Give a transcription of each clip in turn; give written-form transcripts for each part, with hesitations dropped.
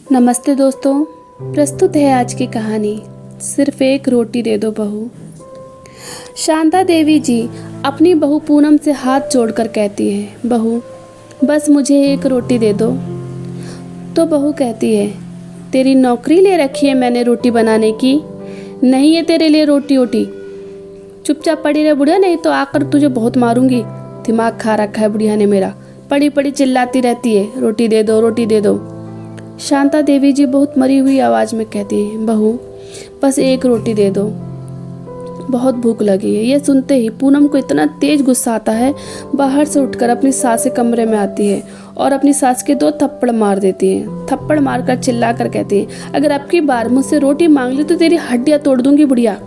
नमस्ते दोस्तों। प्रस्तुत है आज की कहानी सिर्फ एक रोटी दे दो बहू। शांता देवी जी अपनी बहू पूनम से हाथ जोड़कर कहती है, बहू बस मुझे एक रोटी दे दो। तो बहू कहती है, तेरी नौकरी ले रखी है मैंने रोटी बनाने की? नहीं है तेरे लिए रोटी वोटी, चुपचाप पड़ी रहे बुढ़िया, नहीं तो आकर तुझे बहुत मारूंगी। दिमाग खा रखा है बुढ़िया ने मेरा, पड़ी पड़ी चिल्लाती रहती है, रोटी दे दो रोटी दे दो। शांता देवी जी बहुत मरी हुई आवाज़ में कहती हैं, बहू बस एक रोटी दे दो, बहुत भूख लगी है। यह सुनते ही पूनम को इतना तेज गुस्सा आता है, बाहर से उठकर अपनी सास के कमरे में आती है और अपनी सास के 2 थप्पड़ मार देती है। थप्पड़ मारकर चिल्लाकर कहती है, अगर अब की बार मुझसे रोटी मांग ली तो तेरी हड्डियाँ तोड़ दूंगी बुढ़िया।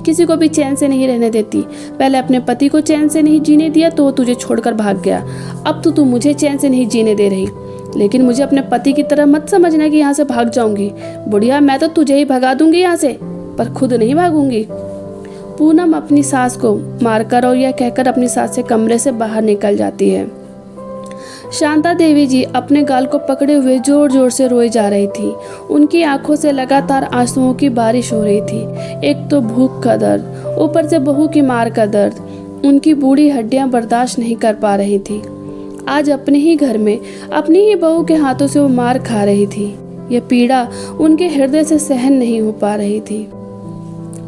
किसी को भी चैन से नहीं रहने देती। पहले अपने पति को चैन से नहीं जीने दिया तो वो तुझे छोड़कर भाग गया, अब तो तू मुझे चैन से नहीं जीने दे रही। लेकिन मुझे अपने पति की तरह मत समझना कि यहाँ से भाग जाऊंगी बुढ़िया, मैं तो तुझे ही भगा दूंगी यहाँ से, पर खुद नहीं भागूंगी। पूनम अपनी सास को मारकर और यह कहकर अपनी सास से कमरे से बाहर निकल जाती है। शांता देवी जी अपने गाल को पकड़े हुए जोर जोर से रोई जा रही थी। उनकी आंखों से लगातार आंसुओं की बारिश हो रही थी। एक तो भूख का दर्द, ऊपर से बहू की मार का दर्द। उनकी बूढ़ी हड्डियां बर्दाश्त नहीं कर पा रही थी। आज अपने ही घर में अपनी ही बहू के हाथों से वो मार खा रही थी। यह पीड़ा उनके हृदय से सहन नहीं हो पा रही थी।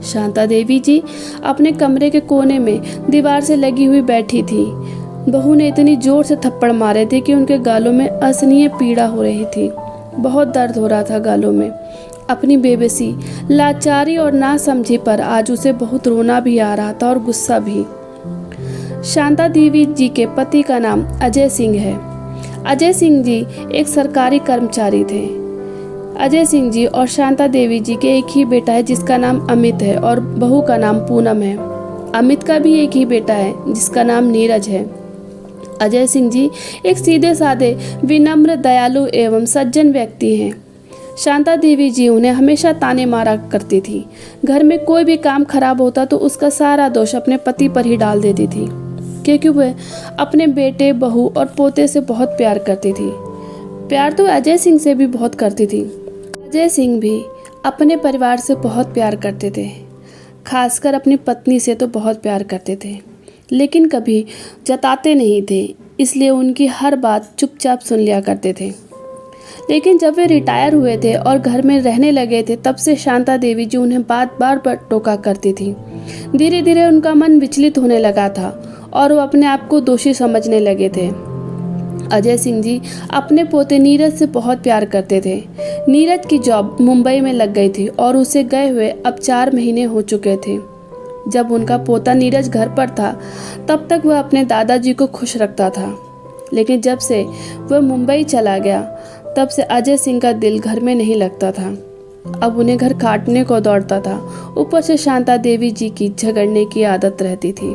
शांता देवी जी अपने कमरे के कोने में दीवार से लगी हुई बैठी थी। बहू ने इतनी जोर से थप्पड़ मारे थे कि उनके गालों में असहनीय पीड़ा हो रही थी। बहुत दर्द हो रहा था गालों में। अपनी बेबसी, लाचारी और नासमझी पर आज उसे बहुत रोना भी आ रहा था और गुस्सा भी। शांता देवी जी के पति का नाम अजय सिंह है। अजय सिंह जी एक सरकारी कर्मचारी थे। अजय सिंह जी और शांता देवी जी के एक ही बेटा है जिसका नाम अमित है और बहू का नाम पूनम है। अमित का भी एक ही बेटा है जिसका नाम नीरज है। अजय सिंह जी एक सीधे साधे, विनम्र, दयालु एवं सज्जन व्यक्ति हैं। शांता देवी जी उन्हें हमेशा ताने मारा करती थी। घर में कोई भी काम खराब होता तो उसका सारा दोष अपने पति पर ही डाल देती थी, क्योंकि वह अपने बेटे, बहू और पोते से बहुत प्यार करती थी। प्यार तो अजय सिंह से भी बहुत करती थी। अजय सिंह भी अपने परिवार से बहुत प्यार करते थे, खासकर अपनी पत्नी से तो बहुत प्यार करते थे, लेकिन कभी जताते नहीं थे, इसलिए उनकी हर बात चुपचाप सुन लिया करते थे। लेकिन जब वे रिटायर हुए थे और घर में रहने लगे थे, तब से शांता देवी जी उन्हें बार बार टोका करती थी। धीरे धीरे उनका मन विचलित होने लगा था और वो अपने आप को दोषी समझने लगे थे। अजय सिंह जी अपने पोते नीरज से बहुत प्यार करते थे। नीरज की जॉब मुंबई में लग गई थी और उसे गए हुए अब 4 महीने हो चुके थे। जब उनका पोता नीरज घर पर था तब तक वह अपने दादाजी को खुश रखता था, लेकिन जब से वह मुंबई चला गया तब से अजय सिंह का दिल घर में नहीं लगता था। अब उन्हें घर काटने को दौड़ता था। ऊपर से शांता देवी जी की झगड़ने की आदत रहती थी।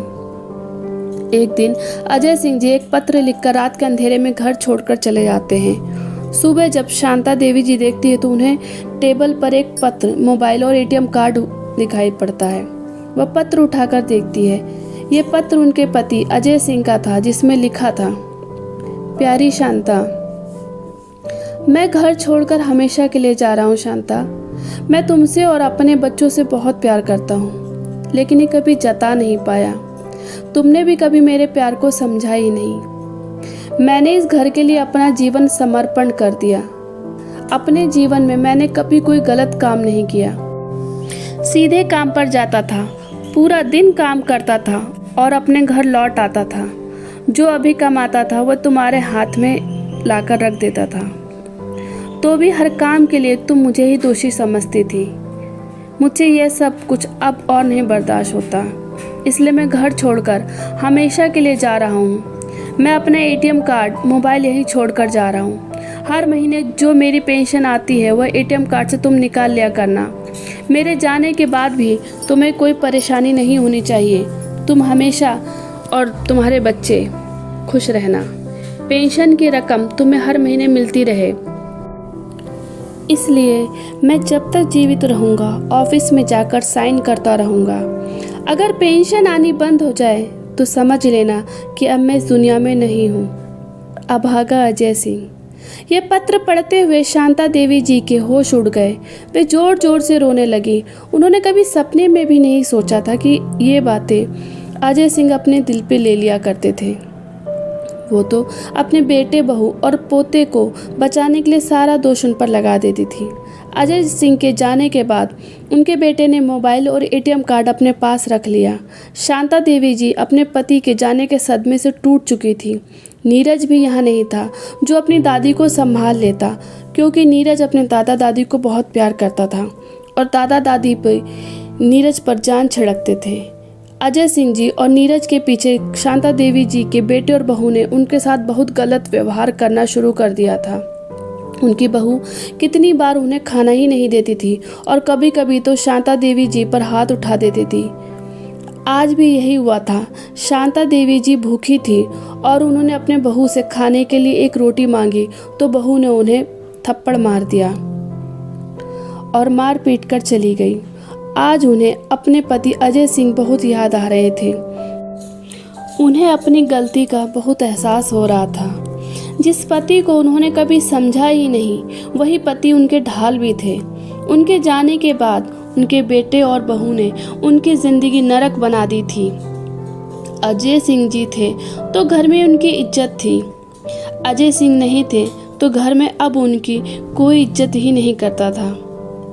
एक दिन अजय सिंह जी एक पत्र लिखकर रात के अंधेरे में घर छोड़कर चले जाते हैं। सुबह जब शांता देवी जी देखती है तो उन्हें टेबल पर एक पत्र, मोबाइल और एटीएम कार्ड दिखाई पड़ता है। वह पत्र उठाकर देखती है। ये पत्र उनके पति अजय सिंह का था, जिसमें लिखा था, प्यारी शांता, मैं घर छोड़कर हमेशा के लिए जा रहा हूँ। शांता, मैं तुमसे और अपने बच्चों से बहुत प्यार करता हूँ, लेकिन ये कभी जता नहीं पाया। तुमने भी कभी मेरे प्यार को समझा ही नहीं। मैंने इस घर के लिए अपना जीवन समर्पण कर दिया। अपने जीवन में मैंने कभी कोई गलत काम नहीं किया। सीधे काम पर जाता था, पूरा दिन काम करता था और अपने घर लौट आता था। जो अभी कमाता था वह तुम्हारे हाथ में लाकर रख देता था। तो भी हर काम के लिए तुम मुझे ही दोषी समझती थी। मुझे यह सब कुछ अब और नहीं बर्दाश्त होता, इसलिए मैं घर छोड़कर हमेशा के लिए जा रहा हूँ। मैं अपना एटीएम कार्ड, मोबाइल यहीं छोड़कर जा रहा हूँ। हर महीने जो मेरी पेंशन आती है वह एटीएम कार्ड से तुम निकाल लिया करना। मेरे जाने के बाद भी तुम्हें कोई परेशानी नहीं होनी चाहिए। तुम हमेशा और तुम्हारे बच्चे खुश रहना। पेंशन की रकम तुम्हें हर महीने मिलती रहे, इसलिए मैं जब तक जीवित रहूँगा ऑफिस में जाकर साइन करता रहूँगा। अगर पेंशन आनी बंद हो जाए तो समझ लेना कि अब मैं इस दुनिया में नहीं हूँ। अभागा अजय सिंह। ये पत्र पढ़ते हुए शांता देवी जी के होश उड़ गए। वे जोर जोर से रोने लगी। उन्होंने कभी सपने में भी नहीं सोचा था कि ये बातें अजय सिंह अपने दिल पे ले लिया करते थे। वो तो अपने बेटे, बहू और पोते को बचाने के लिए सारा दोष उन पर लगा देती थी। अजय सिंह के जाने के बाद उनके बेटे ने मोबाइल और एटीएम कार्ड अपने पास रख लिया। शांता देवी जी अपने पति के जाने के सदमे से टूट चुकी थी। नीरज भी यहाँ नहीं था जो अपनी दादी को संभाल लेता, क्योंकि नीरज अपने दादा दादी को बहुत प्यार करता था और दादा दादी पर नीरज पर जान छिड़कते थे। अजय सिंह जी और नीरज के पीछे शांता देवी जी के बेटे और बहू ने उनके साथ बहुत गलत व्यवहार करना शुरू कर दिया था। उनकी बहू कितनी बार उन्हें खाना ही नहीं देती थी और कभी कभी तो शांता देवी जी पर हाथ उठा देती थी। आज भी यही हुआ था। शांता देवी जी भूखी थी और उन्होंने अपने बहू से खाने के लिए एक रोटी मांगी तो बहू ने उन्हें थप्पड़ मार दिया और मार पीट कर चली गई। आज उन्हें अपने पति अजय सिंह बहुत याद आ रहे थे। उन्हें अपनी गलती का बहुत एहसास हो रहा था। जिस पति को उन्होंने कभी समझा ही नहीं, वही पति उनके ढाल भी थे। उनके जाने के बाद उनके बेटे और बहू ने उनकी जिंदगी नरक बना दी थी। अजय सिंह जी थे तो घर में उनकी इज्जत थी। अजय सिंह नहीं थे तो घर में अब उनकी कोई इज्जत ही नहीं करता था।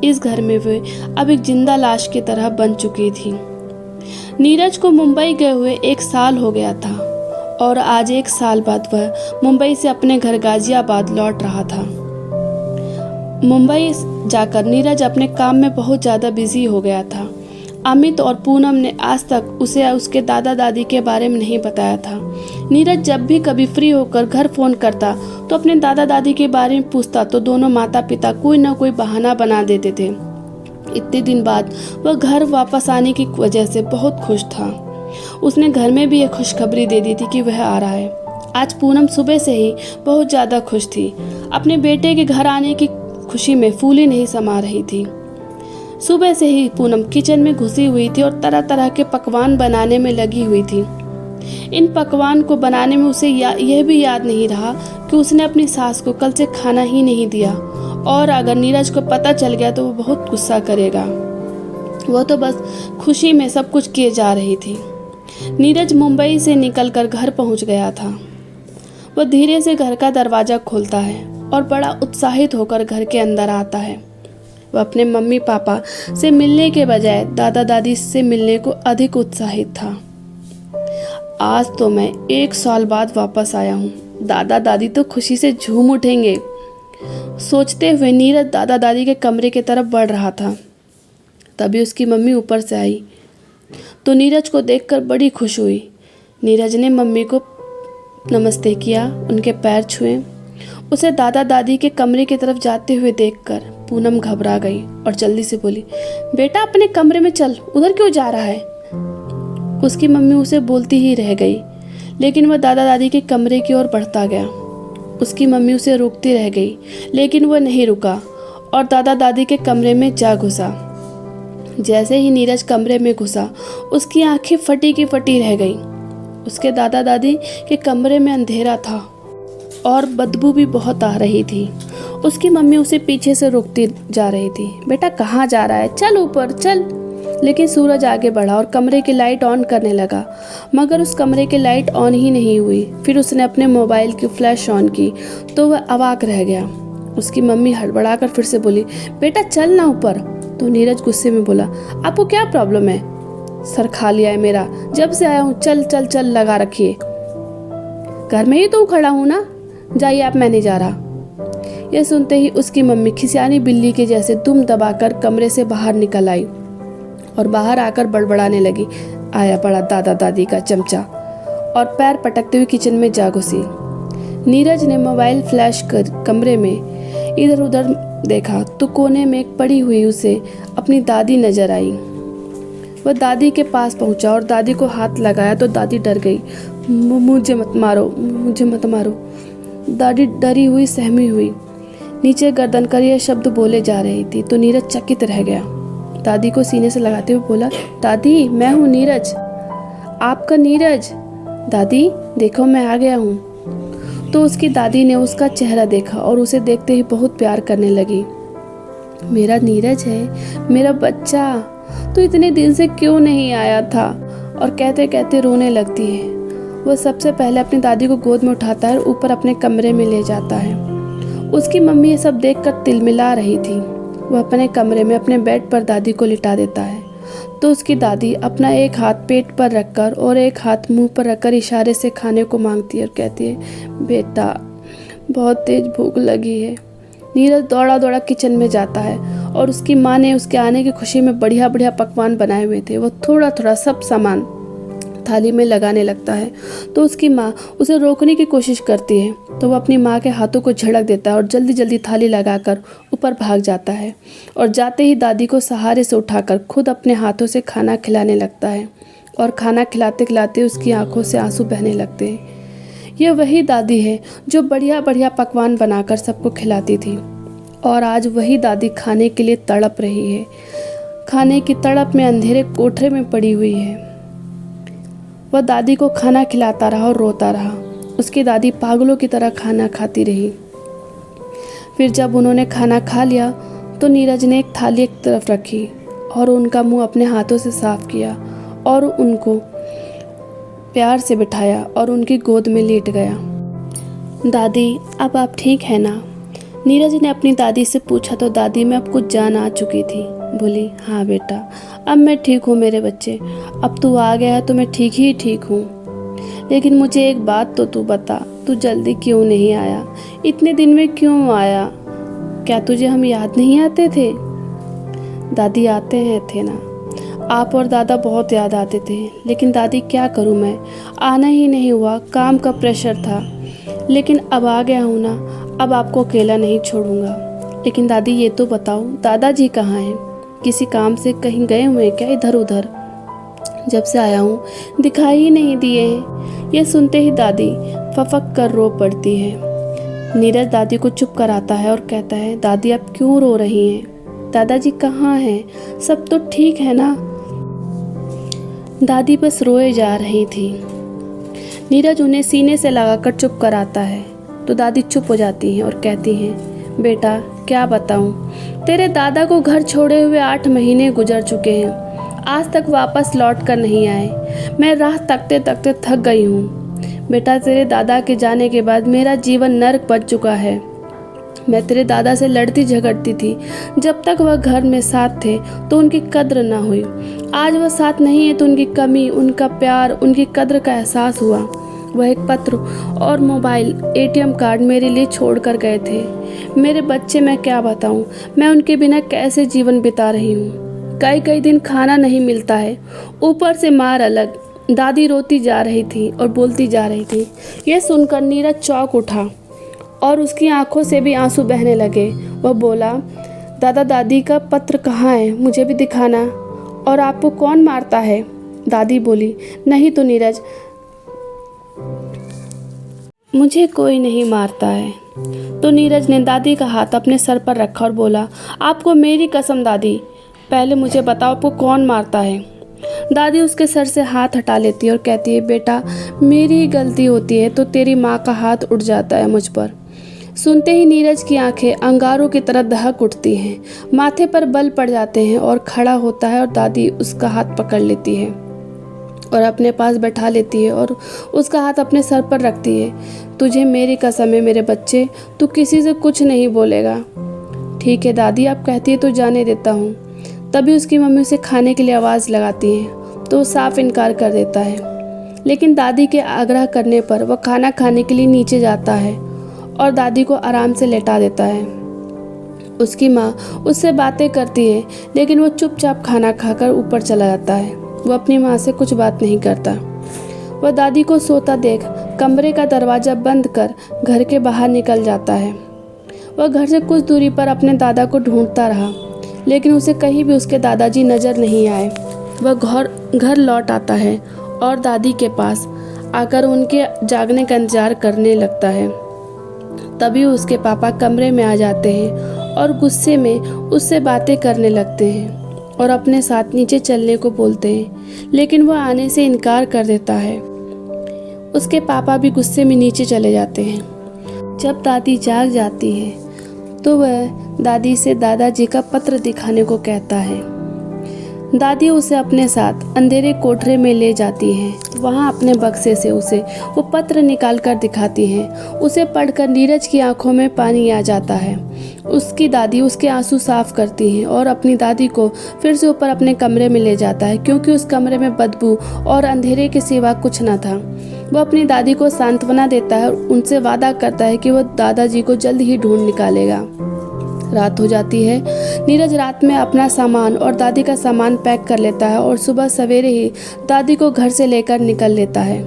इस घर में वे अब एक जिंदा लाश की तरह बन चुकी थी। नीरज को मुंबई गए हुए 1 साल हो गया था और आज 1 साल बाद वह मुंबई से अपने घर गाजियाबाद लौट रहा था। मुंबई जाकर नीरज अपने काम में बहुत ज़्यादा बिजी हो गया था। अमित और पूनम ने आज तक उसे उसके दादा दादी के बारे में नहीं बताया था। नीरज जब भी कभी फ्री होकर घर फ़ोन करता तो अपने दादा दादी के बारे में पूछता तो दोनों माता पिता कोई ना कोई बहाना बना देते थे। इतने दिन बाद वह घर वापस आने की वजह से बहुत खुश था। उसने घर में भी एक खुशखबरी दे दी थी कि वह आ रहा है। आज पूनम सुबह से ही बहुत ज़्यादा खुश थी। अपने बेटे के घर आने की खुशी में फूली नहीं समा रही थी। सुबह से ही पूनम किचन में घुसी हुई थी और तरह तरह के पकवान बनाने में लगी हुई थी। इन पकवान को बनाने में उसे यह भी याद नहीं रहा कि उसने अपनी सास को कल से खाना ही नहीं दिया और अगर नीरज को पता चल गया तो वो बहुत गुस्सा करेगा। वह तो बस खुशी में सब कुछ किए जा रही थी। नीरज मुंबई से निकलकर घर पहुंच गया था। वह धीरे से घर का दरवाज़ा खोलता है और बड़ा उत्साहित होकर घर के अंदर आता है। वह अपने मम्मी पापा से मिलने के बजाय दादा दादी से मिलने को अधिक उत्साहित था। आज तो मैं 1 साल बाद वापस आया हूँ। दादा दादी तो खुशी से झूम उठेंगे। सोचते हुए नीरज दादा दादी के कमरे की तरफ बढ़ रहा था। तभी उसकी मम्मी ऊपर से आई तो नीरज को देखकर बड़ी खुश हुई। नीरज ने मम्मी को नमस्ते किया, उनके पैर छुए। उसे दादा दादी के कमरे की तरफ जाते हुए देखकर पूनम घबरा गई और जल्दी से बोली, बेटा अपने कमरे में चल, उधर क्यों जा रहा है? उसकी मम्मी उसे बोलती ही रह गई, लेकिन वह दादा दादी के कमरे की ओर बढ़ता गया। उसकी मम्मी उसे रोकती रह गई, लेकिन वह नहीं रुका और दादा दादी के कमरे में जा घुसा। जैसे ही नीरज कमरे में घुसा, उसकी आंखें फटी की फटी रह गई। उसके दादा दादी के कमरे में अंधेरा था और बदबू भी बहुत आ रही थी। उसकी मम्मी उसे पीछे से रोकती जा रही थी, बेटा कहाँ जा रहा है, चल ऊपर चल। लेकिन सूरज आगे बढ़ा और कमरे की लाइट ऑन करने लगा, मगर उस कमरे की लाइट ऑन ही नहीं हुई। फिर उसने अपने मोबाइल की फ्लैश ऑन की तो वह अवाक रह गया। उसकी मम्मी हड़बड़ाकर फिर से बोली, बेटा चल ना ऊपर। तो नीरज गुस्से में बोला, आपको क्या प्रॉब्लम है? सर खा लिया है मेरा, जब से आया हूँ चल चल चल लगा रखिए। घर में ही तो खड़ा हूँ ना, जाइए आप, मैं नहीं जा रहा। यह सुनते ही उसकी मम्मी खिसियानी बिल्ली के जैसे दुम दबाकर कमरे से बाहर निकल आई और बाहर आकर बड़बड़ाने लगी, आया बड़ा दादा दादी का चमचा, और पैर पटकते हुए किचन में जा घुसी। नीरज ने मोबाइल फ्लैश कर कमरे में इधर उधर देखा तो कोने में एक पड़ी हुई उसे अपनी दादी नजर आई। वह दादी के पास पहुंचा और दादी को हाथ लगाया तो दादी डर गई। मुझे मत मारो, मुझे मत मारो। दादी डरी हुई सहमी हुई नीचे गर्दन कर यह शब्द बोले जा रही थी तो नीरज चकित रह गया। दादी को सीने से लगाते हुए बोला, दादी मैं हूँ नीरज, आपका नीरज। दादी देखो मैं आ गया हूँ। तो उसकी दादी ने उसका चेहरा देखा और उसे देखते ही बहुत प्यार करने लगी। मेरा नीरज है, मेरा बच्चा, तो इतने दिन से क्यों नहीं आया था? और कहते कहते रोने लगती है। वह सबसे पहले अपनी दादी को गोद में उठाता है और ऊपर अपने कमरे में ले जाता है। उसकी मम्मी ये सब देखकर तिलमिला रही थी। वह अपने कमरे में अपने बेड पर दादी को लिटा देता है तो उसकी दादी अपना एक हाथ पेट पर रखकर और एक हाथ मुंह पर रखकर इशारे से खाने को मांगती है और कहती है, बेटा बहुत तेज भूख लगी है। नीरज दौड़ा दौड़ा किचन में जाता है और उसकी माँ ने उसके आने की खुशी में बढ़िया बढ़िया पकवान बनाए हुए थे। वो थोड़ा थोड़ा सब सामान थाली में लगाने लगता है तो उसकी माँ उसे रोकने की कोशिश करती है तो वह अपनी माँ के हाथों को झड़क देता है और जल्दी जल्दी थाली लगाकर ऊपर भाग जाता है और जाते ही दादी को सहारे से उठाकर खुद अपने हाथों से खाना खिलाने लगता है और खाना खिलाते खिलाते उसकी आंखों से आंसू बहने लगते हैं। यह वही दादी है जो बढ़िया बढ़िया पकवान बनाकर सबको खिलाती थी और आज वही दादी खाने के लिए तड़प रही है। खाने की तड़प में अंधेरे कोठरे में पड़ी हुई है। वह दादी को खाना खिलाता रहा और रोता रहा। उसकी दादी पागलों की तरह खाना खाती रही। फिर जब उन्होंने खाना खा लिया तो नीरज ने एक थाली एक तरफ रखी और उनका मुंह अपने हाथों से साफ किया और उनको प्यार से बिठाया और उनकी गोद में लेट गया। दादी, अब आप ठीक है ना? नीरज ने अपनी दादी से पूछा तो दादी में अब कुछ जान आ चुकी थी। बोली, हाँ बेटा, अब मैं ठीक हूँ मेरे बच्चे। अब तू आ गया तो मैं ठीक हूँ। लेकिन मुझे एक बात तो तू बता, तू जल्दी क्यों नहीं आया? इतने दिन में क्यों आया? क्या तुझे हम याद नहीं आते थे? दादी, आते हैं थे ना, आप और दादा बहुत याद आते थे, लेकिन दादी क्या करूँ मैं, आना ही नहीं हुआ, काम का प्रेशर था। लेकिन अब आ गया हूँ ना, अब आपको अकेला नहीं छोड़ूंगा। लेकिन दादी ये तो बताओ, दादाजी कहाँ हैं? किसी काम से कहीं गए हुए हैं क्या इधर उधर? जब से आया हूँ दिखाई ही नहीं दिए हैं। ये सुनते ही दादी फफक कर रो पड़ती है। नीरज दादी को चुप कराता है और कहता है, दादी आप क्यों रो रही हैं? दादाजी कहाँ हैं? सब तो ठीक है ना? दादी बस रोए जा रही थी। नीरज उन्हें सीने से लगाकर चुप कराता है तो दादी चुप हो जाती हैं और कहती हैं, बेटा क्या बताऊं, तेरे दादा को घर छोड़े हुए 8 महीने गुजर चुके हैं, आज तक वापस लौट कर नहीं आए। मैं राह तकते तकते थक गई हूँ। बेटा, तेरे दादा के जाने के बाद मेरा जीवन नर्क बन चुका है। मैं तेरे दादा से लड़ती झगड़ती थी, जब तक वह घर में साथ थे तो उनकी कद्र ना हुई। आज वह साथ नहीं है तो उनकी कमी, उनका प्यार, उनकी कद्र का एहसास हुआ। वह एक पत्र और मोबाइल, ATM कार्ड मेरे लिए छोड़ कर गए थे। मेरे बच्चे, मैं क्या बताऊं, मैं उनके बिना कैसे जीवन बिता रही हूँ। कई दिन खाना नहीं मिलता है, ऊपर से मार अलग। दादी रोती जा रही थी और बोलती जा रही थी। यह सुनकर नीरज चौंक उठा और उसकी आंखों से भी आंसू बहने लगे। वह बोला, दादा दादी का पत्र कहाँ है? मुझे भी दिखाना। और आपको कौन मारता है? दादी बोली, नहीं तो नीरज, मुझे कोई नहीं मारता है। तो नीरज ने दादी का हाथ अपने सर पर रखा और बोला, आपको मेरी कसम दादी, पहले मुझे बताओ आपको कौन मारता है? दादी उसके सर से हाथ हटा लेती है और कहती है, बेटा मेरी ही गलती होती है तो तेरी माँ का हाथ उठ जाता है मुझ पर। सुनते ही नीरज की आंखें अंगारों की तरह दहक उठती हैं, माथे पर बल पड़ जाते हैं और खड़ा होता है और दादी उसका हाथ पकड़ लेती है और अपने पास बैठा लेती है और उसका हाथ अपने सर पर रखती है। तुझे मेरी कसम है मेरे बच्चे, तू किसी से कुछ नहीं बोलेगा। ठीक है दादी, आप कहती है तो जाने देता हूँ। तभी उसकी मम्मी उसे खाने के लिए आवाज़ लगाती है तो वो साफ इनकार कर देता है। लेकिन दादी के आग्रह करने पर वह खाना खाने के लिए नीचे जाता है और दादी को आराम से लेटा देता है। उसकी माँ उससे बातें करती है लेकिन वो चुपचाप खाना खाकर ऊपर चला जाता है। वह अपनी माँ से कुछ बात नहीं करता। वह दादी को सोता देख कमरे का दरवाज़ा बंद कर घर के बाहर निकल जाता है। वह घर से कुछ दूरी पर अपने दादा को ढूंढता रहा लेकिन उसे कहीं भी उसके दादाजी नज़र नहीं आए। वह घर लौट आता है और दादी के पास आकर उनके जागने का इंतजार करने लगता है। तभी उसके पापा कमरे में आ जाते हैं और गुस्से में उससे बातें करने लगते हैं और अपने साथ नीचे चलने को बोलते हैं, लेकिन वह आने से इनकार कर देता है। उसके पापा भी गुस्से में नीचे चले जाते हैं। जब दादी जाग जाती है तो वह दादी से दादाजी का पत्र दिखाने को कहता है। दादी उसे अपने साथ अंधेरे कोठरे में ले जाती हैं। वहाँ अपने बक्से से उसे वो पत्र निकाल कर दिखाती हैं। उसे पढ़कर नीरज की आंखों में पानी आ जाता है। उसकी दादी उसके आंसू साफ करती हैं और अपनी दादी को फिर से ऊपर अपने कमरे में ले जाता है, क्योंकि उस कमरे में बदबू और अंधेरे के सिवा कुछ न था। वो अपनी दादी को सांत्वना देता है और उनसे वादा करता है कि वो दादाजी को जल्द ही ढूंढ निकालेगा। रात हो जाती है। नीरज रात में अपना सामान और दादी का सामान पैक कर लेता है और सुबह सवेरे ही दादी को घर से लेकर निकल लेता है।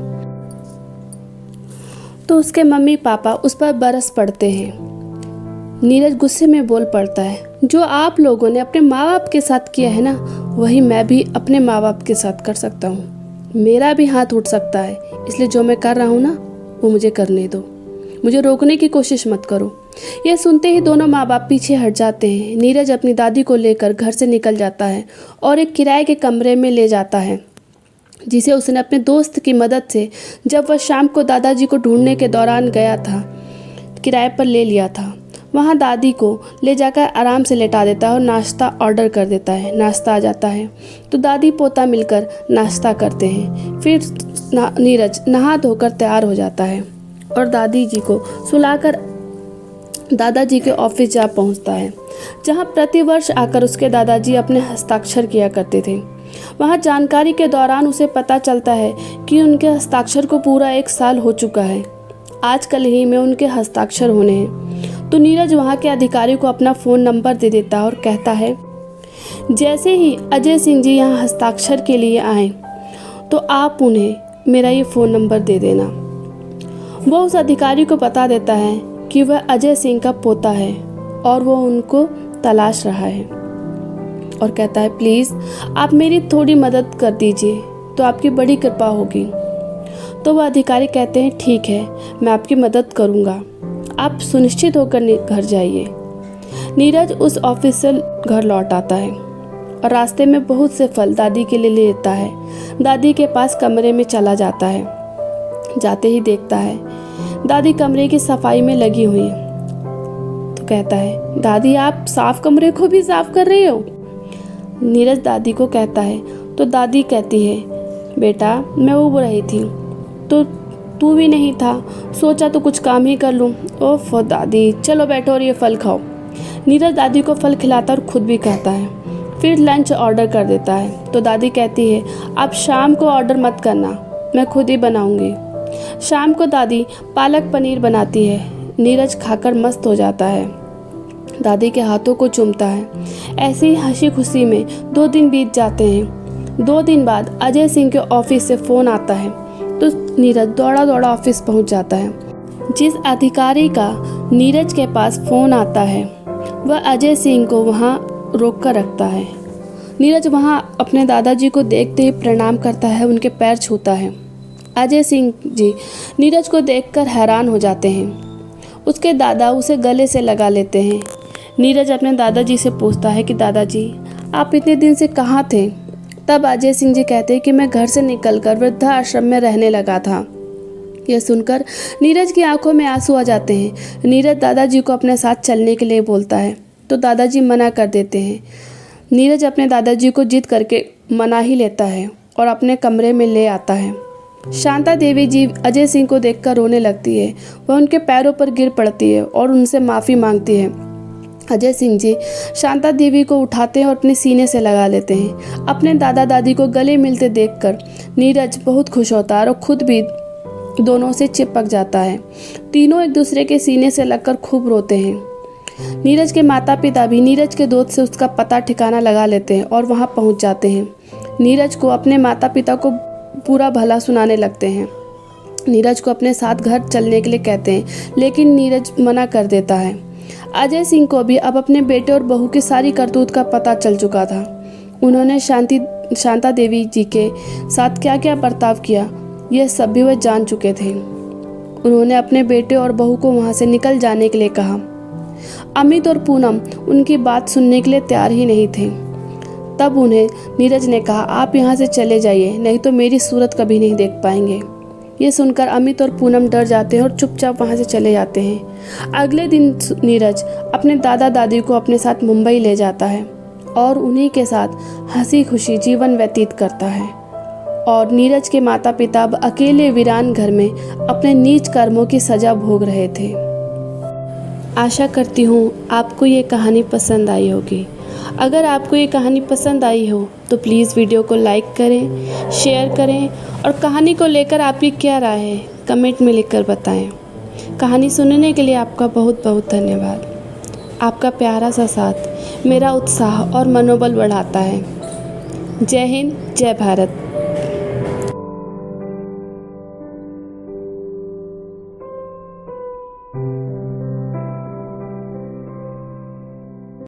तो उसके मम्मी पापा उस पर बरस पड़ते हैं। नीरज गुस्से में बोल पड़ता है, जो आप लोगों ने अपने माँ बाप के साथ किया है ना, वही मैं भी अपने माँ बाप के साथ कर सकता हूँ। मेरा भी हाथ उठ सकता है, इसलिए जो मैं कर रहा हूँ ना वो मुझे करने दो, मुझे रोकने की कोशिश मत करो। यह सुनते ही दोनों माँ बाप पीछे हट जाते हैं। नीरज अपनी दादी को लेकर घर से निकल जाता है और एक किराए के कमरे में ले जाता है, जिसे उसने अपने दोस्त की मदद से जब वह शाम को दादाजी को ढूंढने के दौरान गया था किराए पर ले लिया था। वहाँ दादी को ले जाकर आराम से लेटा देता है और नाश्ता ऑर्डर कर देता है। नाश्ता आ जाता है तो दादी पोता मिलकर नाश्ता करते हैं। फिर नीरज नहा धोकर तैयार हो जाता है और दादी जी को सुलाकर दादाजी के ऑफिस जा पहुंचता है, जहां प्रतिवर्ष आकर उसके दादाजी अपने हस्ताक्षर किया करते थे। वहां जानकारी के दौरान उसे पता चलता है कि उनके हस्ताक्षर को पूरा 1 साल हो चुका है। आजकल ही में उनके हस्ताक्षर होने हैं। तो नीरज वहां के अधिकारी को अपना फ़ोन नंबर दे देता है और कहता है, जैसे ही अजय सिंह जी यहाँ हस्ताक्षर के लिए आए तो आप उन्हें मेरा ये फ़ोन नंबर दे देना। वो उस अधिकारी को बता देता है कि वह अजय सिंह का पोता है और वो उनको तलाश रहा है, और कहता है, प्लीज़ आप मेरी थोड़ी मदद कर दीजिए तो आपकी बड़ी कृपा होगी। तो वह अधिकारी कहते हैं, ठीक है, मैं आपकी मदद करूँगा, आप सुनिश्चित होकर घर जाइए। नीरज उस ऑफिस से घर लौट आता है और रास्ते में बहुत से फल दादी के लिए लेता है। दादी के पास कमरे में चला जाता है। जाते ही देखता है दादी कमरे की सफाई में लगी हुई है। तो कहता है, दादी आप साफ कमरे को भी साफ कर रही हो? नीरज दादी को कहता है तो दादी कहती है, बेटा मैं उब रही थी तो तू भी नहीं था, सोचा तो कुछ काम ही कर लूँ। ओफ दादी, चलो बैठो और ये फल खाओ। नीरज दादी को फल खिलाता और खुद भी खाता है। फिर लंच ऑर्डर कर देता है। तो दादी कहती है, आप शाम को ऑर्डर मत करना, मैं खुद ही बनाऊंगी। शाम को दादी पालक पनीर बनाती है। नीरज खाकर मस्त हो जाता है, दादी के हाथों को चूमता है। ऐसे ही हंसी खुशी में 2 दिन बीत जाते हैं। 2 दिन बाद अजय सिंह के ऑफिस से फ़ोन आता है तो नीरज दौड़ा दौड़ा ऑफिस पहुंच जाता है। जिस अधिकारी का नीरज के पास फ़ोन आता है वह अजय सिंह को वहां रोक कर रखता है। नीरज वहां अपने दादाजी को देखते ही प्रणाम करता है, उनके पैर छूता है। अजय सिंह जी नीरज को देखकर हैरान हो जाते हैं। उसके दादा उसे गले से लगा लेते हैं। नीरज अपने दादाजी से पूछता है कि दादाजी आप इतने दिन से कहाँ थे? तब अजय सिंह जी कहते हैं कि मैं घर से निकलकर वृद्धाश्रम में रहने लगा था। यह सुनकर नीरज की आंखों में आंसू आ जाते हैं। नीरज दादाजी को अपने साथ चलने के लिए बोलता है तो दादाजी मना कर देते हैं। नीरज अपने दादाजी को जिद करके मना ही लेता है और अपने कमरे में ले आता है। शांता देवी जी अजय सिंह को देखकर रोने लगती है। वह उनके पैरों पर गिर पड़ती है और उनसे माफ़ी मांगती है। अजय सिंह जी शांता देवी को उठाते हैं और अपने सीने से लगा लेते हैं। अपने दादा दादी को गले मिलते देखकर नीरज बहुत खुश होता है और खुद भी दोनों से चिपक जाता है। तीनों एक दूसरे के सीने से लगकर खूब रोते हैं। नीरज के माता पिता भी नीरज के दोस्त से उसका पता ठिकाना लगा लेते हैं और वहां पहुंच जाते हैं। नीरज को अपने माता पिता को पूरा भला सुनाने लगते हैं। नीरज को अपने साथ घर चलने के लिए कहते हैं, लेकिन नीरज मना कर देता है। अजय सिंह को भी अब अपने बेटे और बहू की सारी करतूत का पता चल चुका था। उन्होंने शांता देवी जी के साथ क्या क्या बर्ताव किया, यह सब भी वह जान चुके थे। उन्होंने अपने बेटे और बहू को वहाँ से निकल जाने के लिए कहा। अमित और पूनम उनकी बात सुनने के लिए तैयार ही नहीं थे। तब उन्हें नीरज ने कहा, आप यहाँ से चले जाइए, नहीं तो मेरी सूरत कभी नहीं देख पाएंगे। ये सुनकर अमित और पूनम डर जाते हैं और चुपचाप वहाँ से चले जाते हैं। अगले दिन नीरज अपने दादा दादी को अपने साथ मुंबई ले जाता है और उन्हीं के साथ हंसी खुशी जीवन व्यतीत करता है। और नीरज के माता पिता अब अकेले वीरान घर में अपने नीच कर्मों की सजा भोग रहे थे। आशा करती हूँ आपको ये कहानी पसंद आई होगी। अगर आपको ये कहानी पसंद आई हो तो प्लीज़ वीडियो को लाइक करें, शेयर करें और कहानी को लेकर आपकी क्या राय है कमेंट में लिखकर बताएं। कहानी सुनने के लिए आपका बहुत बहुत धन्यवाद। आपका प्यारा सा साथ मेरा उत्साह और मनोबल बढ़ाता है। जय हिंद, जय भारत।